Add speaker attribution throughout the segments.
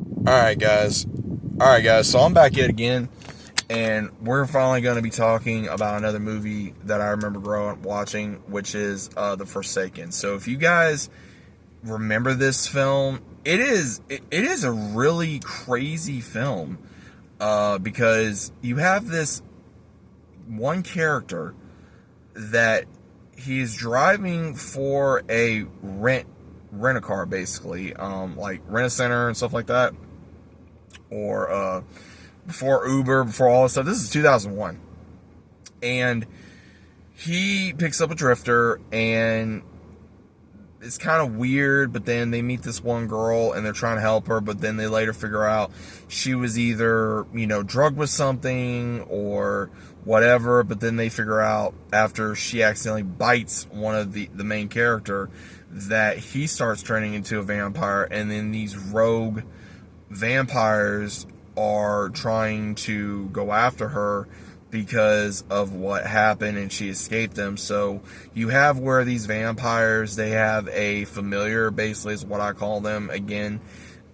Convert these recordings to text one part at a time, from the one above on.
Speaker 1: Alright, guys. Alright, guys. So I'm back yet again, and we're finally going to be talking about another movie that I remember growing up watching, which is The Forsaken. So if you guys remember this film, it is a really crazy film because you have this one character that he's driving for a rent a car, basically, like rent a center and stuff like that, or before Uber, before all this stuff. This is 2001, and he picks up a drifter, and it's kind of weird, but then they meet this one girl and they're trying to help her, but then they later figure out she was either, drugged with something or whatever, but then they figure out after she accidentally bites one of the main character that he starts turning into a vampire, and then these rogue vampires are trying to go after her because of what happened and she escaped them. So you have where these vampires, they have a familiar, basically is what I call them, again,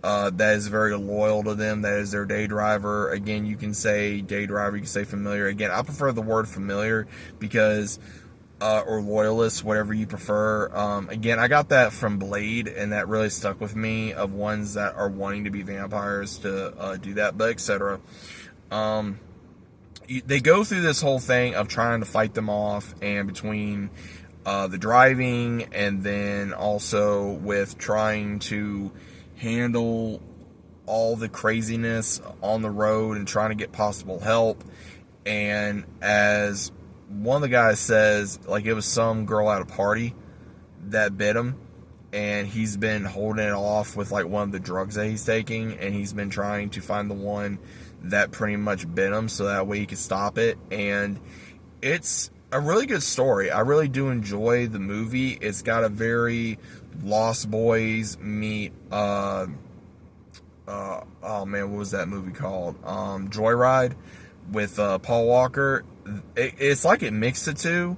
Speaker 1: that is very loyal to them, that is their day driver. Again, you can say day driver, you can say familiar. Again, I prefer the word familiar because or loyalist, whatever you prefer. Again, I got that from Blade, and that really stuck with me, of ones that are wanting to be vampires to do that, but etc. They go through this whole thing of trying to fight them off, and between the driving and then also with trying to handle all the craziness on the road and trying to get possible help. And as one of the guys says, like, it was some girl at a party that bit him, and he's been holding it off with like one of the drugs that he's taking, and he's been trying to find the one that pretty much bit him so that way he can stop it. And it's a really good story. I really do enjoy the movie. It's got a very Lost Boys meet oh man, what was that movie called? Joyride with Paul Walker. It's like it mixed the two,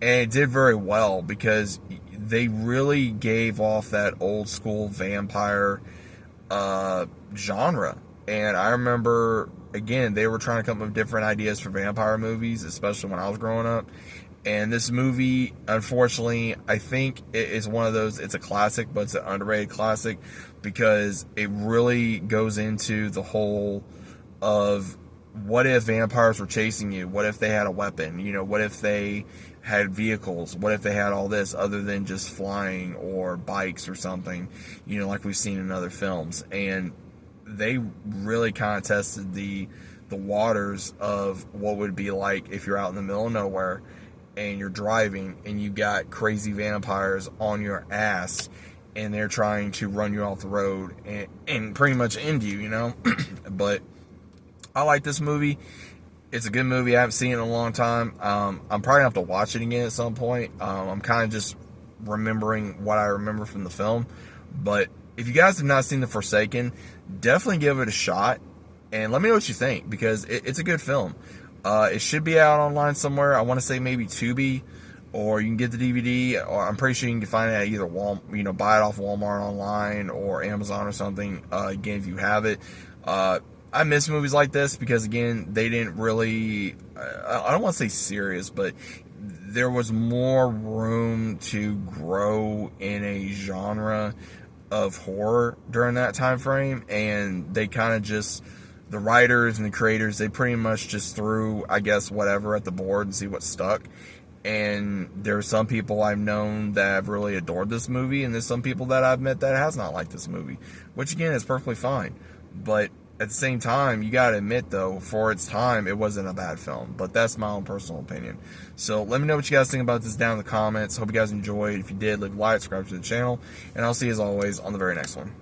Speaker 1: and it did very well because they really gave off that old school vampire genre. And I remember, again, they were trying to come up with different ideas for vampire movies, especially when I was growing up. And this movie, unfortunately, I think it is one of those, it's a classic, but it's an underrated classic because it really goes into the whole of what if vampires were chasing you? What if they had a weapon? What if they had vehicles? What if they had all this other than just flying or bikes or something, like we've seen in other films? And they really kind of tested the waters of what would be like if you're out in the middle of nowhere and you're driving and you got crazy vampires on your ass and they're trying to run you off the road and pretty much end you. But I like this movie. It's a good movie. I haven't seen it in a long time. I'm probably going to have to watch it again at some point. I'm kind of just remembering what I remember from the film. But if you guys have not seen The Forsaken, definitely give it a shot. And let me know what you think, because it's a good film. It should be out online somewhere. I want to say maybe Tubi, or you can get the DVD, or I'm pretty sure you can find it at either Walmart, buy it off Walmart online or Amazon or something. Again, if you have it. I miss movies like this because, again, they didn't really, I don't want to say serious, but there was more room to grow in a genre of horror during that time frame, and they kind of just, the writers and the creators, they pretty much just threw, I guess, whatever at the board and see what stuck. And there are some people I've known that have really adored this movie, and there's some people that I've met that has not liked this movie, which, again, is perfectly fine. But at the same time, you gotta admit, though, for its time, it wasn't a bad film. But that's my own personal opinion. So let me know what you guys think about this down in the comments. Hope you guys enjoyed. If you did, leave a like, subscribe to the channel, and I'll see you as always on the very next one.